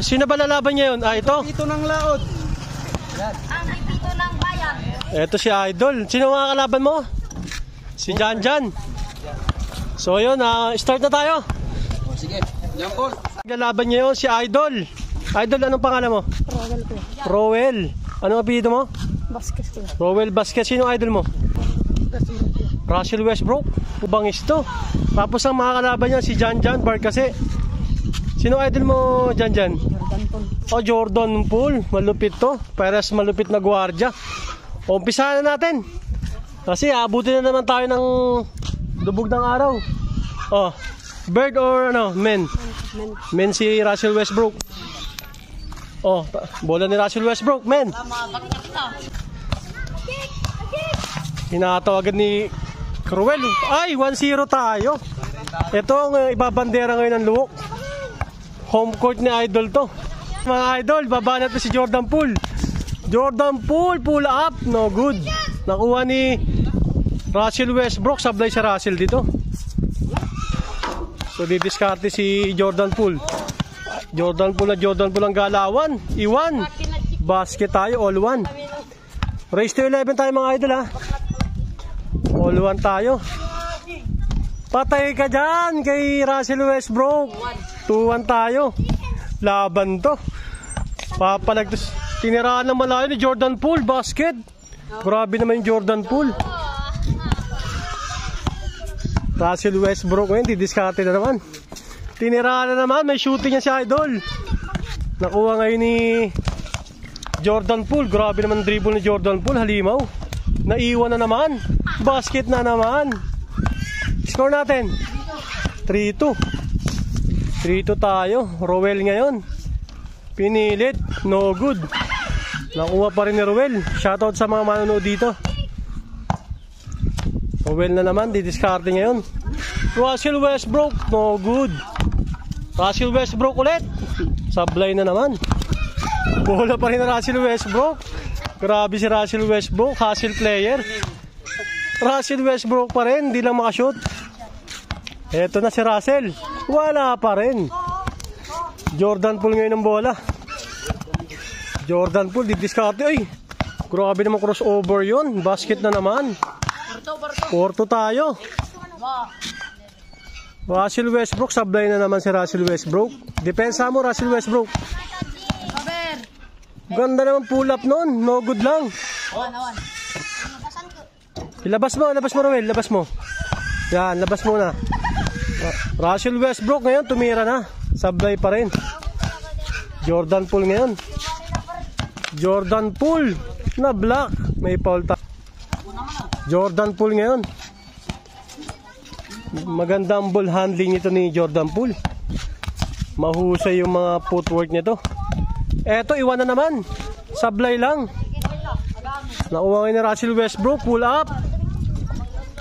Sino ba lalaban niya yun? Ito? Pipito ng laod. Ang pipito ng bayan. Ito si Idol. Sino mga kalaban mo? Si Jan Jan. So yun, start na tayo. Sige, yan po. Lalaban niya yun, si Idol. Idol, anong pangalan mo? Rowel ko. Rowel. Anong apelyido mo? Basket ko. Rowel Basket. Sino idol mo? Russell Westbrook. Bangis to. Tapos ang mga kalaban niya si Jan Jan Barkase. Sino idol mo, Jan Jan? Jordan Poole. Oh, Jordan Poole. Malupit to. Pares malupit na gwardiya. Umpisahan na natin. Kasi abutin na naman tayo ng lubog ng araw. Oh, bird or ano, men? Men si Russell Westbrook. Oh, bola ni Russell Westbrook, men. Hinatawagan ni Cruel. Ay, 1-0 tayo. Ito ang ibabandera ngayon ng Luwok. Home court ni Idol to. Mga Idol, baba natin si Jordan Poole. Jordan Poole, pull up. No good. Nakuha ni Russell Westbrook. Sablay si Russell dito. So, didiskarte si Jordan Poole. Jordan Poole ang galawan. Iwan. Basket tayo, all one. Race to 11 tayo mga Idol ha. All one tayo. Patay ka dyan kay Russell Westbrook. 2-1 tayo. Laban to. Papalagtos. Tiniraan ng malayo ni Jordan Poole. Basket. Grabe naman yung Jordan Poole. Russell Westbrook ngayon. Didiskarte na naman. Tiniraan na naman. May shooting niya si Idol. Nakuha ngayon ni Jordan Poole. Grabe naman dribble ni Jordan Poole. Halimaw. Naiwan na naman. Basket na naman. Score natin 3-2. 3-2 tayo. Rowel ngayon. Pinilit. No good. Nakuha pa rin ni Rowel. Shoutout sa mga manonood dito. Rowel na naman. Didiskarte ngayon. Russell Westbrook. No good. Russell Westbrook ulit. Sablay na naman. Bola pa rin na Russell Westbrook. Grabe si Russell Westbrook. Hustle player. Russell Westbrook pa rin. Hindi lang makashoot. Eto na si Russell. Wala pa rin. Jordan Poole ngayon ng bola. Jordan Poole didiskarte. Ay, grabe naman crossover yun. Basket na naman. 4-2 tayo. Russell Westbrook. Sablay na naman si Russell Westbrook. Depensa mo Russell Westbrook. Ganda naman pull up nun. No good lang. Ilabas mo Rowel. Labas mo. Yan, labas mo na. Russell Westbrook ngayon tumira na. Sablay pa rin. Jordan Poole ngayon. Jordan Poole na block. May foul ta. Jordan Poole ngayon. Magandang ball handling ito ni Jordan Poole. Mahusay yung mga footwork nito. Eto, iwan na naman. Sablay lang. Nakuha ngayon ni Russell Westbrook. Pull up.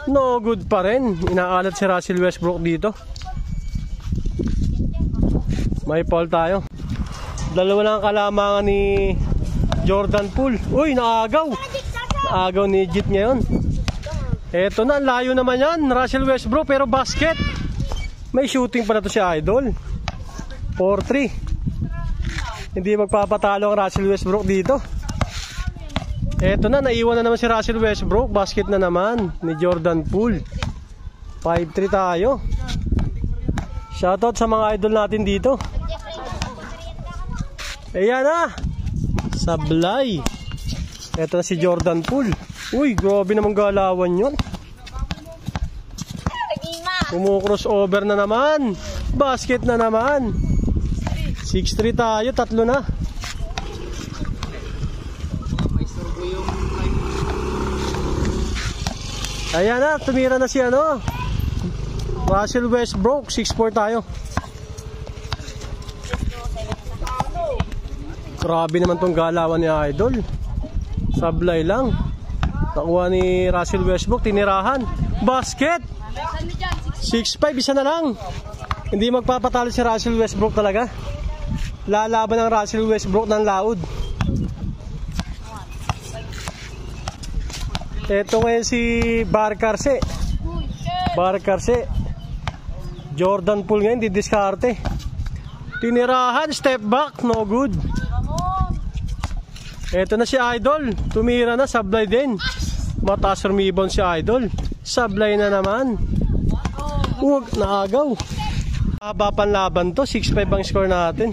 No good pa rin. Inaalat si Russell Westbrook dito. May foul tayo. Dalawa lang kalamangan ni Jordan Poole. Uy, naagaw. Naagaw ni Jit ngayon. Eto na, layo naman yan. Russell Westbrook pero basket. May shooting pa na to si Idol. 4-3. Hindi magpapatalo ang Russell Westbrook dito. Eto na, naiwan na naman si Russell Westbrook. Basket na naman ni Jordan Poole. 5-3 tayo. Shoutout sa mga idol natin dito. Ayan na. Sablay. Eto na si Jordan Poole. Uy, grabe namang galawan yun. Kumu-crossover na naman. Basket na naman. 6-3 tayo, tatlo na. Ayan na, tumira na si Russell Westbrook. 6-4 tayo. Grabe naman tong galawan ni Idol. Sablay lang. Nakuha ni Russell Westbrook, tinirahan. Basket. 6-5, isa na lang. Hindi magpapatalo si Russell Westbrook talaga. Lalaban ng Russell Westbrook ng laod. Ito ngayon si Barkase. Jordan Poole ngayon, didiskarte. Tinirahan, step back, no good. Eto na si Idol. Tumira na, sablay din. Mataas rumibon si Idol. Sablay na naman. Huwag, naagaw. Haba panlaban to, 6-5 ang score natin.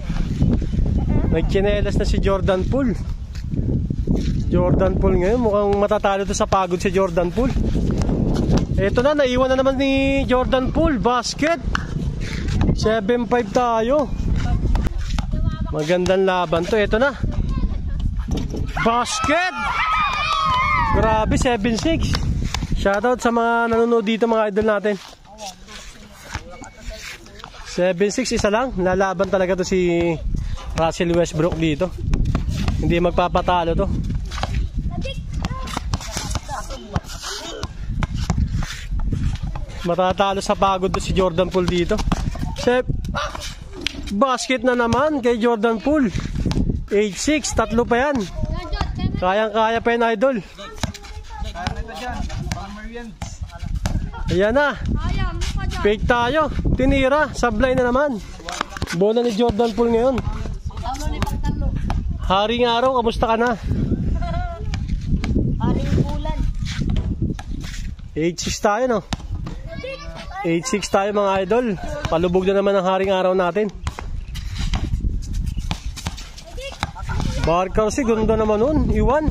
Nagchinelas na si Jordan Poole. Jordan Poole ngayon, mukhang matatalo to sa pagod si Jordan Poole. Eto na, naiwan na naman ni Jordan Poole. Basket. 7-5 tayo. Magandang laban to. Eto na. Basket. Grabe, 7-6. Shoutout sa mga nanonood dito, mga idol natin. 7-6, isa lang. Lalaban talaga to si Russell Westbrook dito. Hindi magpapatalo to. Matatalo sa pagod to si Jordan Poole dito. Basket na naman kay Jordan Poole. 8-6, tatlo pa yan. Kayang-kaya pa yan, Idol. Ayan na. Fake tayo. Tinira, sablay na naman. Bola ni Jordan Poole ngayon. Haring araw, kamusta ka na? Haring bulan. 8-6 tayo, no? 8-6 tayo, mga idol. Palubog na naman ang haring araw natin. Barkasi, ganda naman nun. Iwan.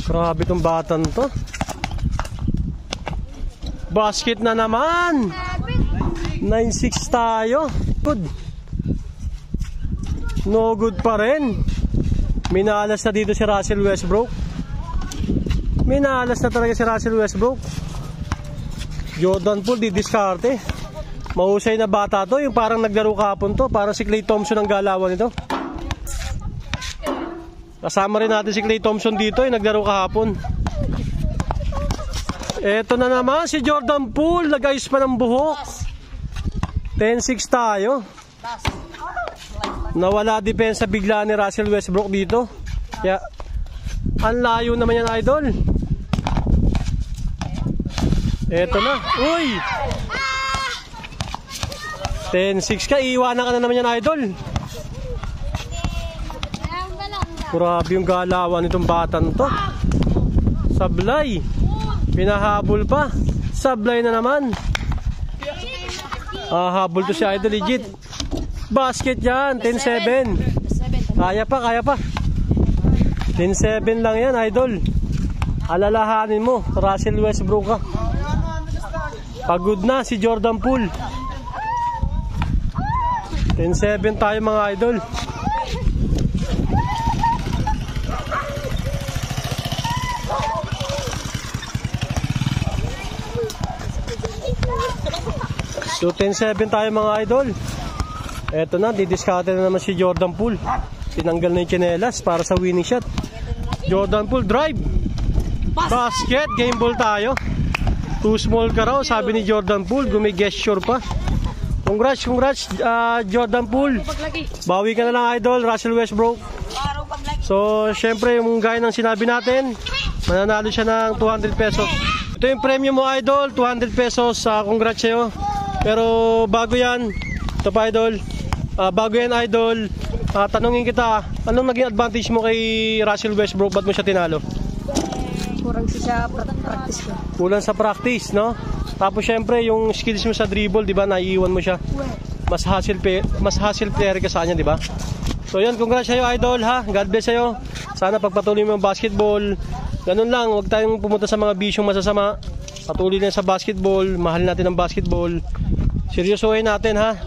Grabe tong batan to. Basket na naman. 9-6 tayo. Good. No good pa rin. Minalas na dito si Russell Westbrook. Minalas na talaga si Russell Westbrook. Jordan Poole didiskarte. Mahusay na bata to. Yung parang naglaro kahapon to. Parang si Klay Thompson ang galawan nito. Kasama rin natin si Klay Thompson dito. Yung naglaro kahapon. Eto na naman si Jordan Poole. Nag-ayos pa ng buhok. 10-6 tayo. Nawala depensa bigla ni Russell Westbrook dito. Kaya ang layo naman yan, Idol. Eto na. Uy! 10-6 ka. Iiwanan ka na naman yan, Idol. Grabe yung galawan nitong batan to. Sablay. Pinahabol pa. Sablay na naman. Habol to si Idol, legit. Basket yan. 10-7. Kaya pa, kaya pa. 10-7 lang yan, Idol. Alalahanin mo, Russell Westbrook ka. Pagod na si Jordan Poole. 10-7 tayo, mga Idol. So 10-7 tayo, mga Idol. Eto na, didiskarte na naman si Jordan Poole. Tinanggal na yung tsinelas para sa winning shot. Jordan Poole drive. Basket, game ball tayo. Too small ka raw, sabi ni Jordan Poole. Gumigesture pa. Congrats, Jordan Poole. Bawi ka na lang, Idol. Russell Westbrook. So syempre, yung gaya ng sinabi natin, mananalo siya ng 200 pesos. Ito yung premium mo, Idol. 200 pesos. Congrats sa'yo. Pero bago yan, ito pa, Idol. Bago yan, Idol, tanungin kita, anong naging advantage mo kay Russell Westbrook? Ba't mo siya tinalo? Kurang siya practice ko. Kulang sa practice, no? Tapos syempre, yung skills mo sa dribble, di ba, naiiwan mo siya. Mas hustle player ka sa kanya, di ba? So yun, congrats sa'yo, Idol, ha? God bless sa'yo. Sana pagpatuloy mo yung basketball. Ganun lang, huwag tayong pumunta sa mga bisyong masasama. Patuloy na sa basketball, mahal natin ang basketball. Seryosohin natin, ha?